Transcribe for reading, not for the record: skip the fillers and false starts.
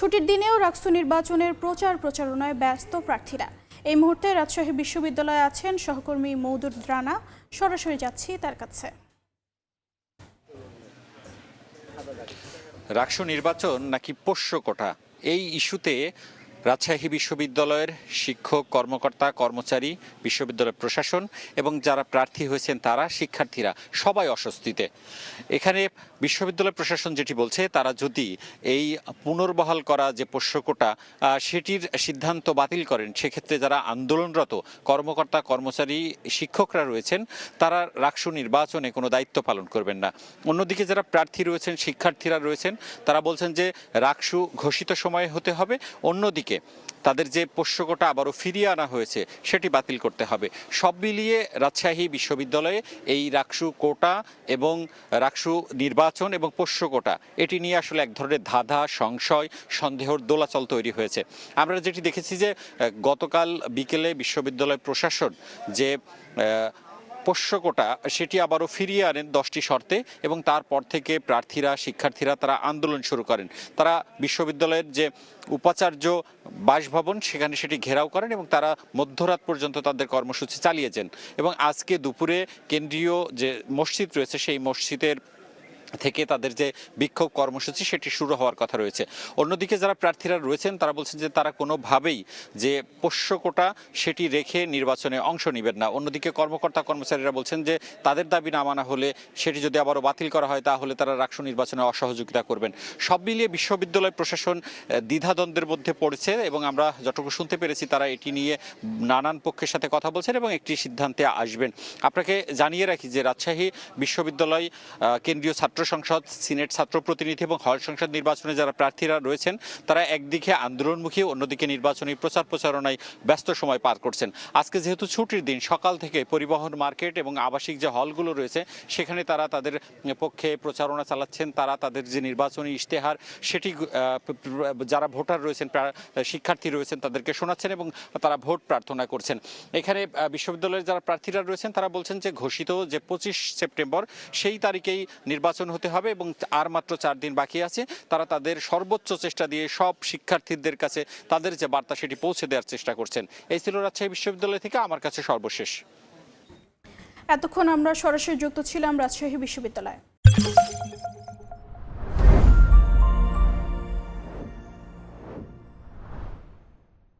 ছুটির দিনেও রাকসু নির্বাচনের প্রচারণায় ব্যস্ত প্রার্থীরা। এই মুহূর্তে রাজশাহী বিশ্ববিদ্যালয়ে আছেন সহকর্মী মওদুদ রানা। সরাসরি যাচ্ছি তার কাছে। রাকসু নির্বাচন নাকি পোষ্য কোটা, এই ইস্যুতে রাজশাহী বিশ্ববিদ্যালয়ের শিক্ষক, কর্মকর্তা, কর্মচারী, বিশ্ববিদ্যালয় প্রশাসন এবং যারা প্রার্থী হয়েছেন তারা, শিক্ষার্থীরা সবাই অস্বস্তিতে। এখানে বিশ্ববিদ্যালয় প্রশাসন যেটি বলছে, তারা যদি এই পুনর্বহাল করা যে পোষ্য কোটা সেটির সিদ্ধান্ত বাতিল করেন, সেক্ষেত্রে যারা আন্দোলনরত কর্মকর্তা, কর্মচারী, শিক্ষকরা রয়েছেন তারা রাকসু নির্বাচনে কোনো দায়িত্ব পালন করবেন না। অন্যদিকে যারা প্রার্থী রয়েছেন, শিক্ষার্থীরা রয়েছেন, তারা বলছেন যে রাকসু ঘোষিত সময়ে হতে হবে, অন্যদিকে তাদের যে পোষ্য কোটা আবারও ফিরিয়ে আনা হয়েছে সেটি বাতিল করতে হবে। সব মিলিয়ে রাজশাহী বিশ্ববিদ্যালয়ে এই রাকসু কোটা এবং রাকসু নির্বাচন এবং পোষ্য কোটা এটি নিয়ে আসলে এক ধরনের ধাঁধা, সংশয়, সন্দেহর দোলাচল তৈরি হয়েছে। আমরা যেটি দেখেছি যে গতকাল বিকেলে বিশ্ববিদ্যালয় প্রশাসন যে পোষ্য কোটা সেটি আবারও ফিরিয়ে আনেন 10টি শর্তে, এবং তারপর থেকে প্রার্থীরা, শিক্ষার্থীরা তারা আন্দোলন শুরু করেন। তারা বিশ্ববিদ্যালয়ের যে উপাচার্য বাসভবন সেখানে সেটি ঘেরাও করেন এবং তারা মধ্যরাত পর্যন্ত তাদের কর্মসূচি চালিয়েছেন। এবং আজকে দুপুরে কেন্দ্রীয় যে মসজিদ রয়েছে সেই মসজিদের থেকে তাদের যে বিক্ষোভ কর্মসূচি সেটি শুরু হওয়ার কথা রয়েছে। অন্যদিকে যারা প্রার্থীরা রয়েছেন তারা বলছেন যে তারা কোনোভাবেই যে পোষ্য কোটা সেটি রেখে নির্বাচনে অংশ নেবেন না। অন্যদিকে কর্মকর্তা, কর্মচারীরা বলছেন যে তাদের দাবি না মানা হলে, সেটি যদি আবারও বাতিল করা হয়, তাহলে তারা রাকসু নির্বাচনে অসহযোগিতা করবেন। সব মিলিয়ে বিশ্ববিদ্যালয় প্রশাসন দ্বিধাদ্বন্দ্বের মধ্যে পড়েছে এবং আমরা যতটুকু শুনতে পেরেছি তারা এটি নিয়ে নানান পক্ষের সাথে কথা বলছেন এবং একটি সিদ্ধান্তে আসবেন। আপনাকে জানিয়ে রাখি যে রাজশাহী বিশ্ববিদ্যালয় কেন্দ্রীয় ছাত্র সংসদ, সিনেট ছাত্র প্রতিনিধি এবং হল সংসদ নির্বাচনে যারা প্রার্থীরা রয়েছেন তারা একদিকে আন্দোলনমুখী, অন্যদিকে নির্বাচনী প্রচারণায় ব্যস্ত সময় পার করছেন। আজকে যেহেতু ছুটির দিন, সকাল থেকে পরিবহন, মার্কেট এবং আবাসিক যে হলগুলো রয়েছে সেখানে তারা তাদের পক্ষে প্রচারণা চালাচ্ছেন। তারা তাদের যে নির্বাচনী ইশতেহার সেটি যারা ভোটার রয়েছেন, শিক্ষার্থী রয়েছেন তাদেরকে শোনাচ্ছেন এবং তারা ভোট প্রার্থনা করছেন। এখানে বিশ্ববিদ্যালয়ের যারা প্রার্থীরা রয়েছেন তারা বলছেন যে ঘোষিত যে 25 সেপ্টেম্বর সেই তারিখেই নির্বাচন হতে হবে এবং আর মাত্র 4 দিন বাকি আছে। তারা তাদের সর্বোচ্চ চেষ্টা দিয়ে সব শিক্ষার্থীদের কাছে তাদের যে বার্তা সেটি পৌঁছে দেওয়ার চেষ্টা করছেন। এই ছিল রাজশাহী বিশ্ববিদ্যালয় থেকে আমার কাছে সর্বশেষ। এতক্ষণ আমরা সরাসরি যুক্ত ছিলাম রাজশাহী বিশ্ববিদ্যালয়ে।